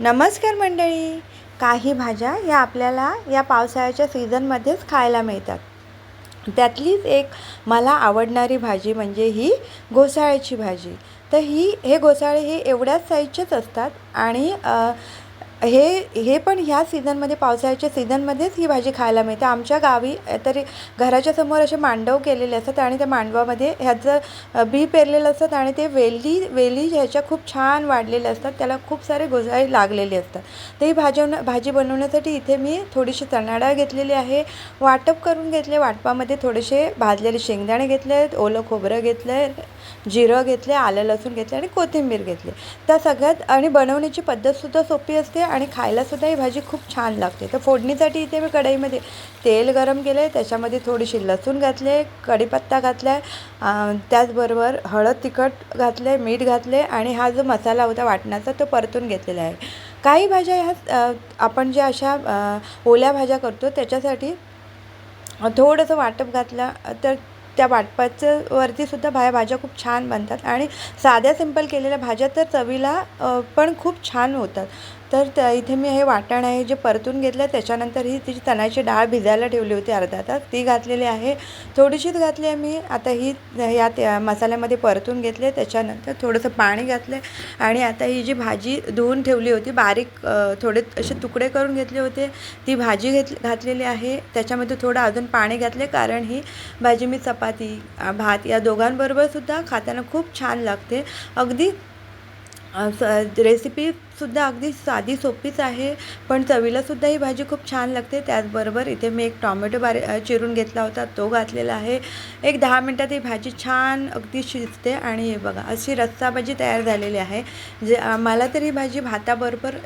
नमस्कार मंडळी. काही भाज्या या आपल्याला या पावसाळ्याच्या सीझनमध्येच खायला मिळतात. त्यातलीच एक मला आवडणारी भाजी म्हणजे ही घोसाळ्याची भाजी. तर हे घोसाळे हे एवढ्याच साईजचेच असतात आणि हे हे पण ह्या सीझनमध्ये पावसाळ्याच्या सीझनमध्येच ही भाजी खायला मिळते. आमच्या गावी तरी घराच्या समोर असे मांडव केलेले असतात आणि त्या मांडवामध्ये ह्याचं बी पेरलेलं असतात आणि ते वेली ह्याच्या खूप छान वाढलेले असतात. त्याला खूप सारे घोसाळे लागलेले असतात. तर ही भाजी बनवण्यासाठी इथे मी थोडीशी चणा डाळ घेतलेली आहे, वाटप करून घेतले. वाटपामध्ये थोडेसे भाजलेले शेंगदाणे घेतले आहेत, ओलं खोबरं घेतलं आहे, जिरं घेतले, आलं लसूण घेतले आणि कोथिंबीर घेतली. त्या सगळ्यात आणि बनवण्याची पद्धतसुद्धा सोपी असते आणि खायलासुद्धा ही भाजी खूप छान लागते. तर फोडणीसाठी इथे मी कढईमध्ये तेल गरम केलं आहे, त्याच्यामध्ये थोडीशी लसूण घातले, कढीपत्ता घातला आहे, त्याचबरोबर हळद तिखट घातले, मीठ घातले आणि हा जो मसाला होता वाटणाचा तो परतून घेतलेला आहे. काही भाज्या ह्या आपण ज्या अशा ओल्या भाज्या करतो त्याच्यासाठी थोडंसं वाटप घातलं तर त्या वाटपाचं वरतीसुद्धा भाज्या खूप छान बनतात आणि साध्या सिंपल केलेल्या भाज्या तर चवीला पण खूप छान होतात. तर इथे मी हे वाटण आहे जे परतून घेतलं, त्याच्यानंतर ही तिची चण्याची डाळ भिजायला ठेवली होती अर्धा तास, ती घातलेली आहे. थोडीशीच घातली आहे मी. आता ही यात मसाल्यामध्ये परतून घेतले, त्याच्यानंतर थोडंसं पाणी घातलं आणि आता ही जी भाजी धुवून ठेवली होती बारीक थोडे असे तुकडे करून घेतले होते, ती भाजी घातलेली आहे. त्याच्यामध्ये थोडं अजून पाणी घातले कारण ही भाजी मी चपाती भात या दोघांबरोबरसुद्धा खाताना खूप छान लागते. अगदी रेसिपीसुद्धा अगदी साधी सोपीच आहे, पण चवीलासुद्धा ही भाजी खूप छान लागते. त्याचबरोबर इथे मी एक टॉमॅटो चिरून घेतला होता, तो घातलेला आहे. एक 10 मिनटात ही भाजी छान अगदी शिजते आणि हे बघा अशी रस्सा भाजी तयार झालेली आहे. मला तर ही भाजी भाताबरोबर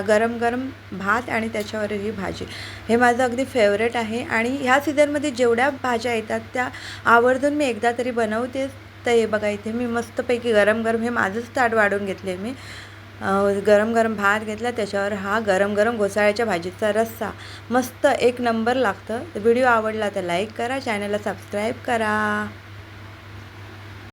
गरम गरम भात आणि त्याच्यावर ही भाजी हे माझं अगदी फेवरेट आहे आणि ह्या सीझनमध्ये जेवढ्या भाज्या येतात त्या आवर्जून मी एकदा तरी बनवतेच. तर हे बघा इथे मी मस्तपैकी गरम गरम हे माझंच ताट वाढून घेतले मी. गरम गरम भात घेतला, त्याच्यावर हा गरम गरम घोसाळ्याच्या भाजीचा रस्सा मस्त एक नंबर लागतं. व्हिडिओ आवडला तर लाईक करा, चॅनलला सबस्क्राईब करा.